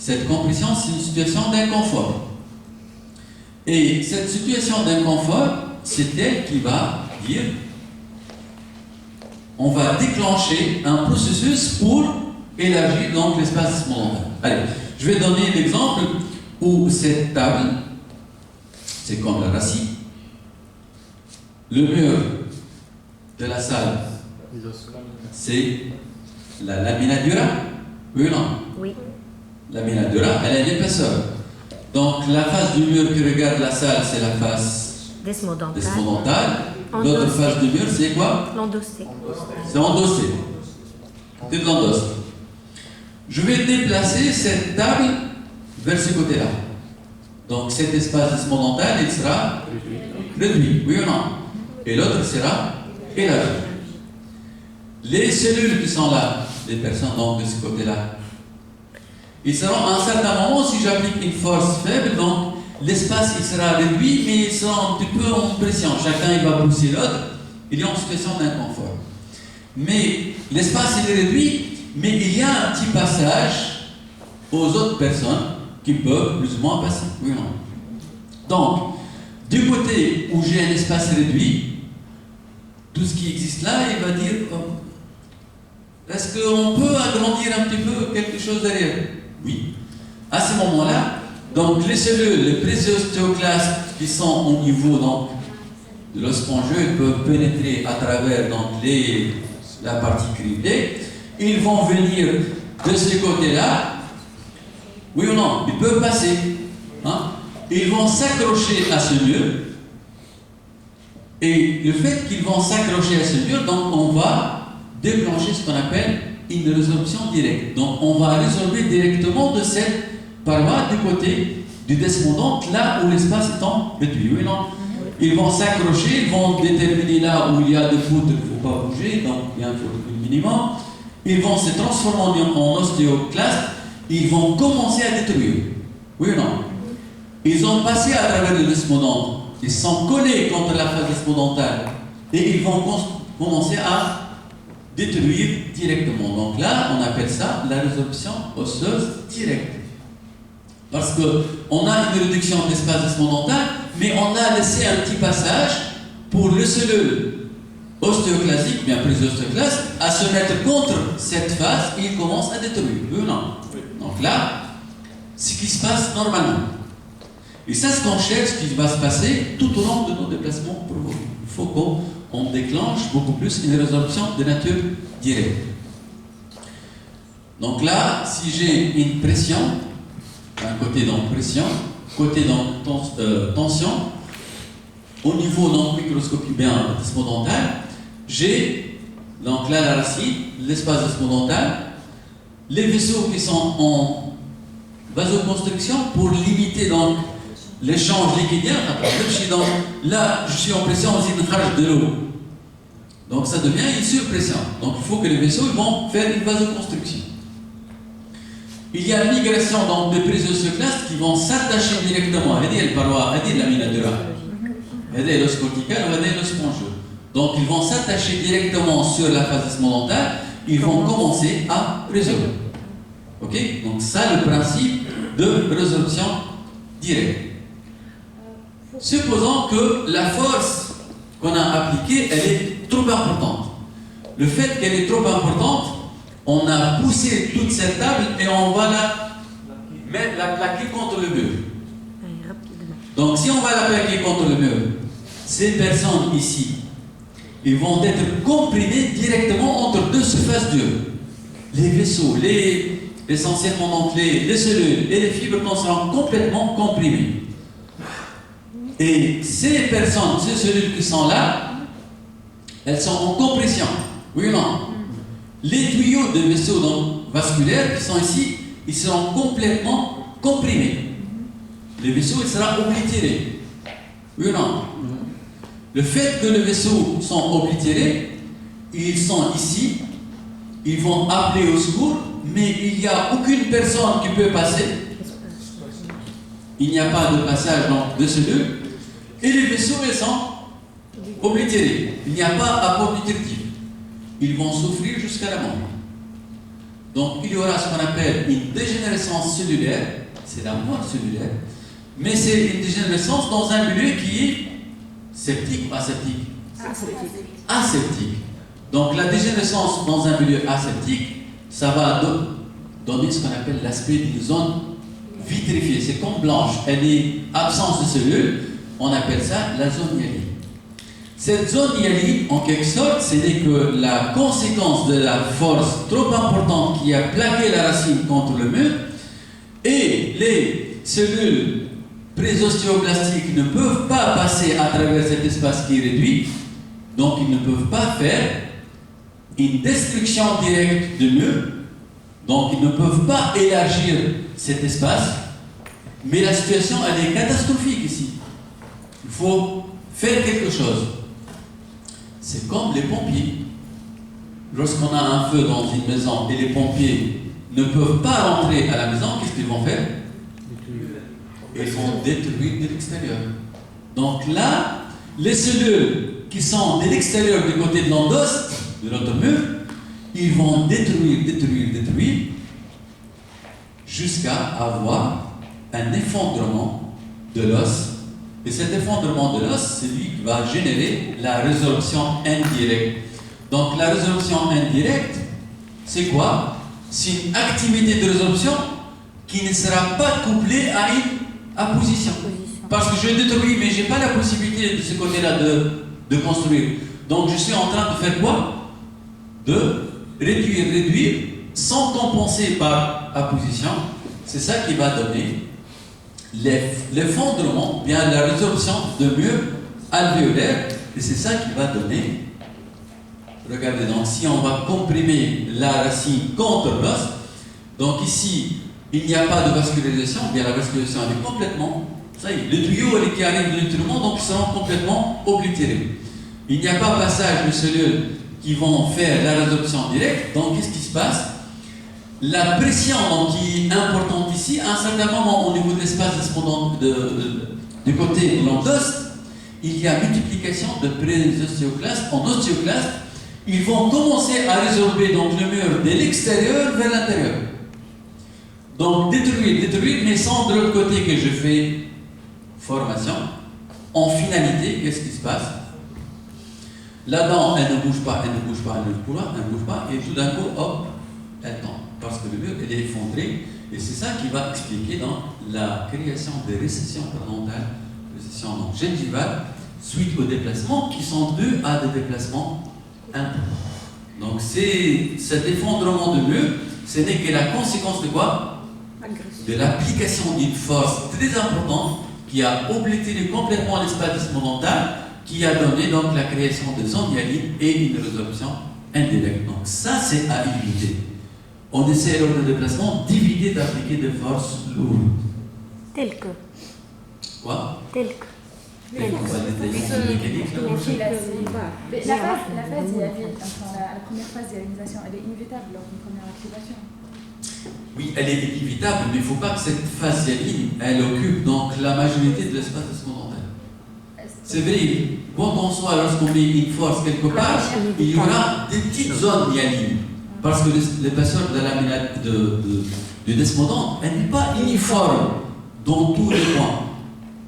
Cette compression, c'est une situation d'inconfort. Et cette situation d'inconfort, c'est elle qui va dire on va déclencher un processus pour élargir donc l'espace momentaire. Allez, je vais donner l'exemple où cette table, c'est comme la racine, le mur de la salle, c'est la lamina dura. Oui ou non? Oui. La lamina dura, elle a une épaisseur. Donc la face du mur qui regarde la salle, c'est la face desmodontale. L'autre face du mur, c'est quoi? L'endossé. C'est endossé. C'est de l'endosse. Je vais déplacer cette table vers ce côté-là. Donc cet espace desmodontal, il sera réduit, oui ou non? Et l'autre sera élargi. Les cellules qui sont là, les personnes donc de ce côté-là, ils seront à un certain moment, si j'applique une force faible, donc l'espace il sera réduit, mais ils seront un petit peu en pression. Chacun il va pousser l'autre, il est en situation d'inconfort. Mais l'espace il est réduit, mais il y a un petit passage aux autres personnes qui peuvent plus ou moins passer. Oui ou non? Donc, du côté où j'ai un espace réduit, tout ce qui existe là, il va dire est-ce qu'on peut agrandir un petit peu quelque chose derrière? Oui. À ce moment-là, donc les cellules, les préostéoclastes qui sont au niveau donc, de l'os spongieux peuvent pénétrer à travers donc, la partie criblée. Ils vont venir de ce côté-là. Oui ou non? Ils peuvent passer. Hein? Ils vont s'accrocher à ce mur. Et le fait qu'ils vont s'accrocher à ce mur, donc on va déclencher ce qu'on appelle une résorption directe. Donc on va résorber directement de cette paroi du côté du desmodonte, là où l'espace est en réduit. Oui, non? Ils vont s'accrocher, ils vont déterminer là où il y a des poutres qu'il ne faut pas bouger, donc il y a un volume minimum. Ils vont se transformer en ostéoclastes, ils vont commencer à détruire. Oui ou non? Ils ont passé à travers le desmodonte, ils sont collés contre la face desmodontale et ils vont commencer à détruire directement. Donc là, on appelle ça la résorption osseuse directe. Parce qu'on a une réduction de l'espace desmodontal, mais on a laissé un petit passage pour le cellule ostéoclasique, bien plus ostéoclaste, à se mettre contre cette face et il commence à détruire. Oui ou non? Donc là, ce qui se passe normalement. Et ça, ce qu'on cherche, ce qui va se passer tout au long de nos déplacements provoqués. Il faut qu'on déclenche beaucoup plus une résorption de nature directe. Donc là, si j'ai une pression, un côté donc pression, côté donc tension, au niveau donc microscopique bien desmodontal, j'ai donc là la racine, l'espace desmodontal, les vaisseaux qui sont en vasoconstriction pour limiter donc l'échange liquidien. Là, je suis en pression, on rage de l'eau. Donc ça devient une surpression. Donc il faut que les vaisseaux ils vont faire une vasoconstriction. Il y a une migration donc, de préostéoclastes qui vont s'attacher directement à la paroi, à la lamina dura, à l'os cortical ou à l'os spongieux. Donc ils vont s'attacher directement sur la face desmodontale, ils vont commencer à résorber. Ok? Donc ça le principe de résorption directe. Supposons que la force qu'on a appliquée, elle est trop importante. Le fait qu'elle est trop importante, on a poussé toute cette table et on va la plaquer contre le mur. Donc si on va la plaquer contre le mur, ces personnes ici, ils vont être comprimés directement entre deux surfaces dures. Les vaisseaux, essentiellement donc les cellules et les fibres seront complètement comprimés. Et ces personnes, ces cellules qui sont là, elles sont en compression. Oui ou non? Les tuyaux de vaisseaux donc, vasculaires qui sont ici, ils seront complètement comprimés. Les vaisseaux, ils seront oblitérés. Oui ou non? Le fait que les vaisseaux sont oblitérés, ils sont ici, ils vont appeler au secours, mais il n'y a aucune personne qui peut passer. Il n'y a pas de passage donc, de cellules. Et les vaisseaux, ils sont oblitérés. Il n'y a pas apport nutritif. Ils vont souffrir jusqu'à la mort. Donc il y aura ce qu'on appelle une dégénérescence cellulaire, c'est la mort cellulaire, mais c'est une dégénérescence dans un milieu qui est septique ou aseptique? Aseptique. Donc la dégénérescence dans un milieu aseptique, ça va donner ce qu'on appelle l'aspect d'une zone vitrifiée. C'est comme blanche, elle est absence de cellules, on appelle ça la zone hyaline. Cette zone hyaline, en quelque sorte, ce n'est que la conséquence de la force trop importante qui a plaqué la racine contre le mur, et les cellules présostéoblastiques ne peuvent pas passer à travers cet espace qui est réduit, donc ils ne peuvent pas faire une destruction directe du mur, donc ils ne peuvent pas élargir cet espace, mais la situation elle est catastrophique ici. Il faut faire quelque chose. C'est comme les pompiers. Lorsqu'on a un feu dans une maison et les pompiers ne peuvent pas rentrer à la maison, qu'est-ce qu'ils vont faire? Ils vont détruire de l'extérieur. Donc là, les cellules qui sont de l'extérieur du côté de l'endoste, de notre mur, ils vont détruire jusqu'à avoir un effondrement de l'os. Et cet effondrement de l'os, c'est lui qui va générer la résorption indirecte. Donc la résorption indirecte, c'est quoi? C'est une activité de résorption qui ne sera pas couplée à une apposition. Parce que je détruis, mais je n'ai pas la possibilité de ce côté-là de construire. Donc je suis en train de faire quoi? De réduire, sans compenser par apposition. C'est ça qui va donner l'effondrement, bien la résorption de murs alvéolaires, et c'est ça qui va donner. Regardez, donc si on va comprimer la racine contre l'os, donc ici, il n'y a pas de vascularisation, bien la vascularisation elle est complètement, ça y est, le tuyau qui arrive de nutriments, donc ils seront complètement oblitérés. Il n'y a pas passage de cellules qui vont faire la résorption directe, donc qu'est-ce qui se passe? La pression donc, qui est importante ici, à un certain moment au niveau de l'espace du côté de l'endoste, il y a multiplication de présostéoclastes en ostéoclastes. Ils vont commencer à résorber donc, le mur de l'extérieur vers l'intérieur. Donc détruire, mais sans de l'autre côté que je fais formation. En finalité, qu'est-ce qui se passe? La dent, elle ne bouge pas, et tout d'un coup, hop, elle tombe. Parce que le mur est effondré, et c'est ça qui va expliquer dans la création des récessions parodontales, récessions donc gingivales, suite aux déplacements qui sont dus à des déplacements importants. Donc cet effondrement de mur, ce n'est que la conséquence de quoi? De l'application d'une force très importante qui a oblitéré complètement l'espace desmodontal, qui a donné donc la création de zones hyalines et une résorption indirecte. Donc ça, c'est à éviter. On essaie lors de déplacement d'éviter d'appliquer des forces lourdes. Tel que. Quoi? Tel que. On va détailler le mécanique. La phase hyaline, enfin, la première phase d'hyalinisation, elle est inévitable lors d'une première activation. Oui, elle est inévitable, mais il ne faut pas que cette phase hyaline, elle occupe donc la majorité de l'espace desmodontal. C'est vrai, quoi qu'on soit, lorsqu'on met une force quelque part, il y aura des petites zones hyalines. Parce que l'épaisseur de la lamine du desmodonte, elle n'est pas uniforme dans tous les points.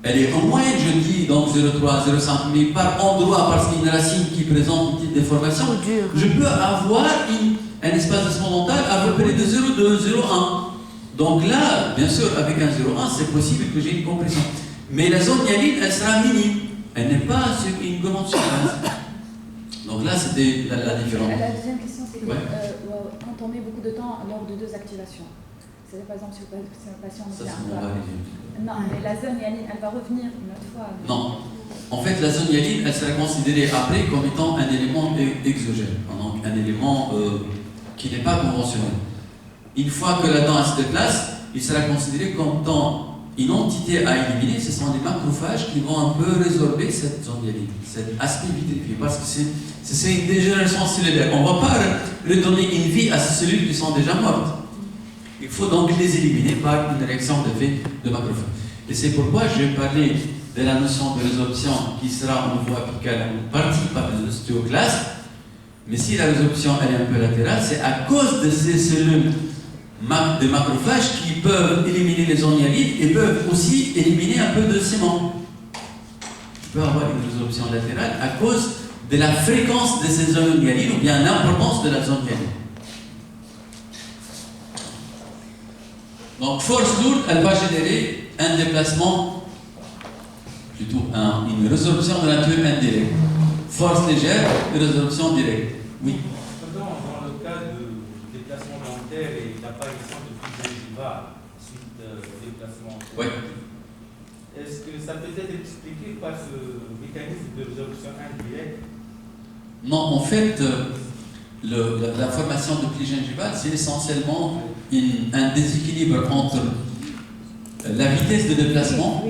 Elle est en moyenne, je dis, donc 0,3, 0,5, mais par endroit, parce qu'il y a une racine qui présente une petite déformation, je peux avoir un espace desmodontal à peu près de 0,2, 0,1. Donc là, bien sûr, avec un 0,1, c'est possible que j'ai une compression. Mais la zone hyaline, elle sera minime. Elle n'est pas sur une grande surface. Donc là, c'était la différence. La deuxième question, c'est que Ouais. quand on met beaucoup de temps lors de deux activations, c'est par exemple si un patient Ça, vient c'est mon mari. non, mais la zone hyaline, elle va revenir une autre fois. Non. En fait, la zone hyaline, elle sera considérée après comme étant un élément exogène, donc un élément qui n'est pas conventionnel. Une fois que la dent elle se déplace, il sera considéré comme étant une entité à éliminer. Ce sont les macrophages qui vont un peu résorber cette zone hyaline, cet aspect vitrifié, parce que c'est une dégénérescence cellulaire. On ne va pas redonner une vie à ces cellules qui sont déjà mortes. Il faut donc les éliminer par une réaction d'effet de macrophage. Et c'est pourquoi je vais parler de la notion de résorption qui sera au niveau apical en partie par les ostéoclastes, Mais si la résorption elle est un peu latérale, c'est à cause de ces cellules de macrophages qui peuvent éliminer les zones hyalides et peuvent aussi éliminer un peu de ciment. Je peux avoir une résorption latérale à cause de la fréquence de ces zones hyalides ou bien l'importance de la zone hyalide. Donc, force lourde, elle va générer un déplacement, plutôt une résorption de nature indirecte. Force légère et résorption directe. Oui. Dans le cas de déplacement dentaire et l'apparition de fibres gingivales suite au déplacement, oui. Est-ce que ça peut être expliqué par ce mécanisme de résorption indirecte? Non, en fait, la formation de plis gingivales, c'est essentiellement un déséquilibre entre la vitesse de déplacement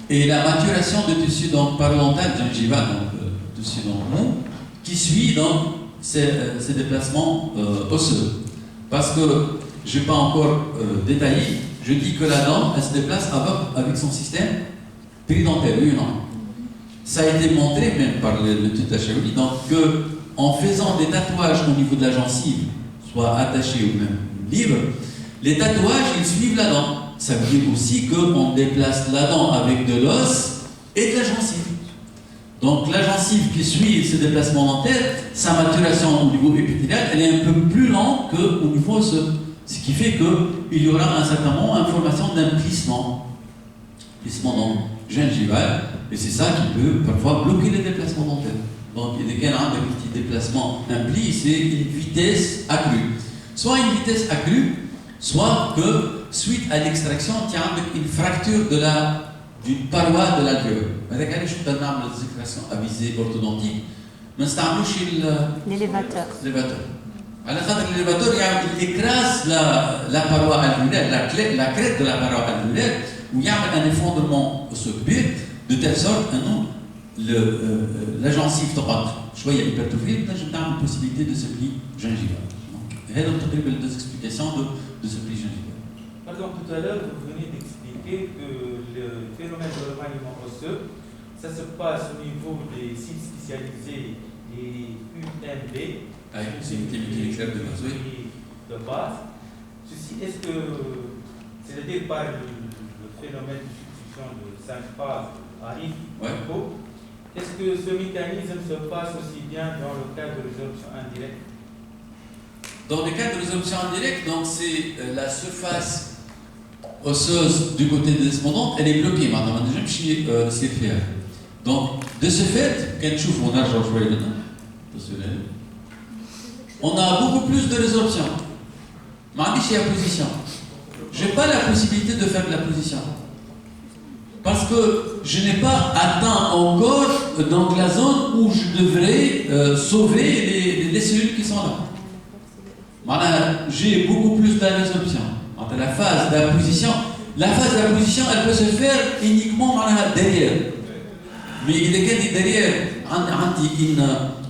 et la maturation de tissu parodontal gingival, donc tissu mou, qui suit donc ces déplacements osseux. Parce que je n'ai pas encore détaillé, je dis que la dent, elle se déplace avec son système péridentaire, oui ou non? Ça a été montré même par l'étude d'Achaouli, donc qu'en faisant des tatouages au niveau de la gencive, soit attachés ou même libres, les tatouages, ils suivent la dent. Ça veut dire aussi qu'on déplace la dent avec de l'os et de la gencive. Donc la gencive qui suit ce déplacement dentaire, sa maturation au niveau épithélial, elle est un peu plus lente qu'au niveau osseux. Ce qui fait qu'il y aura à un certain moment une formation d'un plissement gingival, et c'est ça qui peut parfois bloquer les déplacements dentaires. Donc il y a des petits déplacements, un pli, c'est une vitesse accrue. Soit une vitesse accrue, soit que suite à l'extraction, il y a une fracture d'une paroi de l'alvéole. Avec elle, je peux donner des extractions à visée orthodontique, mais c'est un l'élévateur. L'élévateur, il écrase la paroi alvéolaire, la crête de la paroi alvéolaire, où il y a un effondrement osseux de telle sorte que la gencive tombe. Je il y a l'hypertrophie, mais j'ai une possibilité de ce pli gingival. Il y a les deux explications de ce pli gingival. Pardon, tout à l'heure, vous venez d'expliquer que le phénomène de remaniement osseux, ça se passe au niveau des sites spécialisés, les UMB, avec une unité mécanique de base, oui. De base. Ceci, est-ce que, c'est-à-dire par le phénomène de substitution de 5 phases arrive est-ce que ce mécanisme se passe aussi bien dans le cas de résorption indirecte? Dans le cas de résorption indirecte, donc c'est la surface osseuse du côté des descendants, elle est bloquée. Maintenant, déjà, c'est clair. Donc, de ce fait, on a beaucoup plus de résorption. Mais la position. Je n'ai pas la possibilité de faire de la position. Parce que je n'ai pas atteint encore donc, la zone où je devrais sauver les cellules qui sont là. J'ai beaucoup plus de résorption. La phase de la position, elle peut se faire uniquement derrière. Mais il est derrière,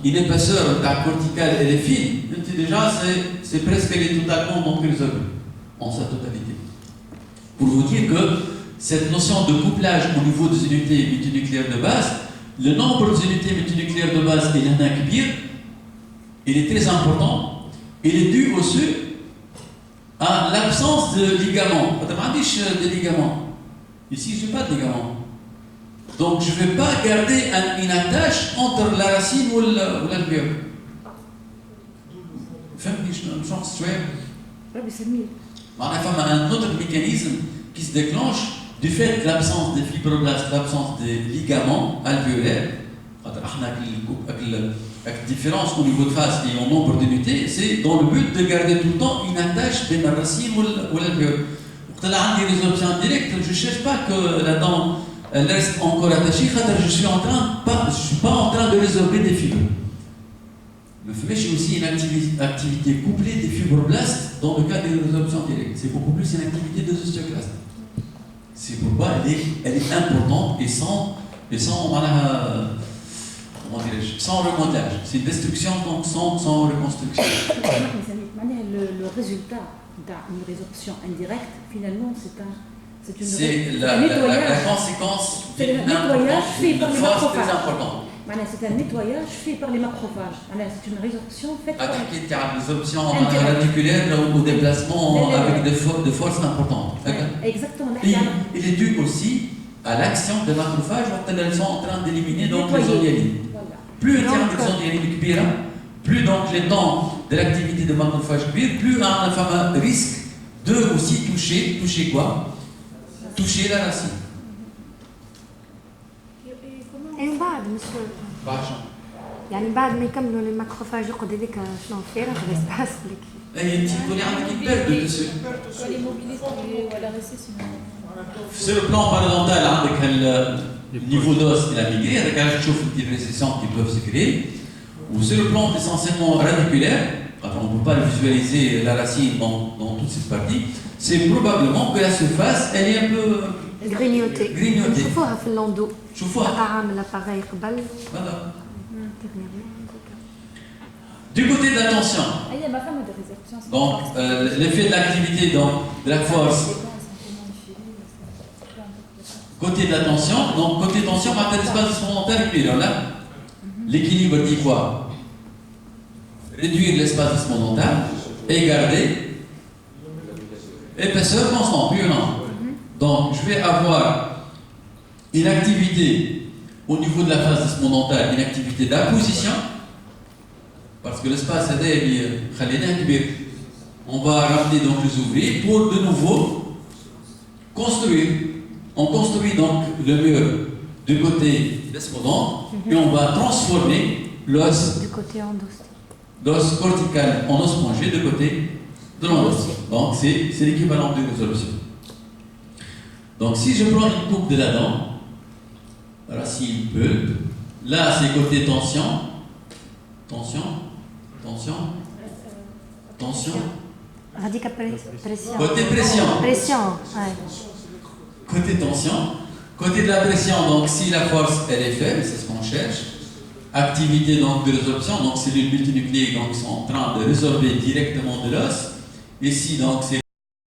une épaisseur corticale, elle est fine. Déjà, c'est presque totalement donc résolue en sa totalité. Pour vous dire que cette notion de couplage au niveau des unités multinucléaires de base, le nombre d'unités multinucléaires de base et l'anakbir, il est très important. Il est dû aussi à l'absence de ligaments. De ligaments. Ici, je n'ai pas de ligaments. Donc, je ne vais pas garder une attache entre la racine ou l'alvéole. فهمتني شنو شويه؟ ربي سميه. معناها فما un autre mécanisme qui se déclenche du fait de l'absence des fibroblastes, l'absence des ligaments alvéolaires. La différence au niveau de face et au nombre d'unités, c'est dans le but de garder tout le temps une attache de la racine ou l'alvéole. Quand on a des résorptions indirectes, je ne cherche pas que la dent reste encore attachée, je ne suis pas en train de résorber des fibres. Le FMECH est aussi une activité couplée des fibroblastes dans le cas des résorptions directes. C'est beaucoup plus une activité des ostéoclastes. C'est pourquoi elle est importante et sans remontage. C'est une destruction donc sans reconstruction. Le résultat d'une résorption indirecte, finalement, c'est la conséquence d'un nettoyage fait par les macrophages. Très important. C'est un nettoyage fait par les macrophages. C'est une résorption faite par Attaquer les options radiculaires au déplacement avec de forces importantes. Exactement. Et il est dû aussi à l'action des macrophages quand elles sont en train d'éliminer donc les zones hyalines. Plus il y a des zones hyalines kbira, plus donc les temps de l'activité de macrophage kbir, plus on a un fameux risque de aussi toucher quoi? Toucher la racine. Et بعد monsieur يعني بعد ما يكملوا الماكروفاج يقعد هذيك شنو فارغ l'espace Et tu connais un petit peu dessus. Les mobilités ou à la récession. Sur le plan parodontal, avec le niveau d'os qui a migré, avec un chauffe des récessions qui peuvent se créer. Ou sur le plan essentiellement radiculaire, on ne peut pas visualiser la racine dans toute cette partie, c'est probablement que la surface, elle est un peu grignotée. نشوفوها في اللوندو. شوفوها. عامل l'appareil قبل. Voilà. Du côté de la tension, donc l'effet de l'activité, donc de la force. Côté de la tension, donc côté tension, on a l'espace fondamental qui est là. L'équilibre dit quoi? Réduire l'espace fondamental et garder épaisseur constante, oui ou non? Donc je vais avoir une activité au niveau de la face fondamental, une activité d'apposition, parce que l'espace est on va ramener donc les ouvriers pour de nouveau construire. On construit donc le mur du côté descendant et on va transformer l'os du côté d'os cortical en os spongieux du côté de l'endos. Donc c'est l'équivalent de résolution. Donc si je prends une coupe de la dent, racine pulpe, là c'est côté tension, radical pression. Côté pression. Pression, ouais. Côté tension, côté de la pression, donc si la force elle est faible, c'est ce qu'on cherche. Activité donc de résorption, donc cellules multinucléiques donc sont en train de résorber directement de l'os. Ici donc c'est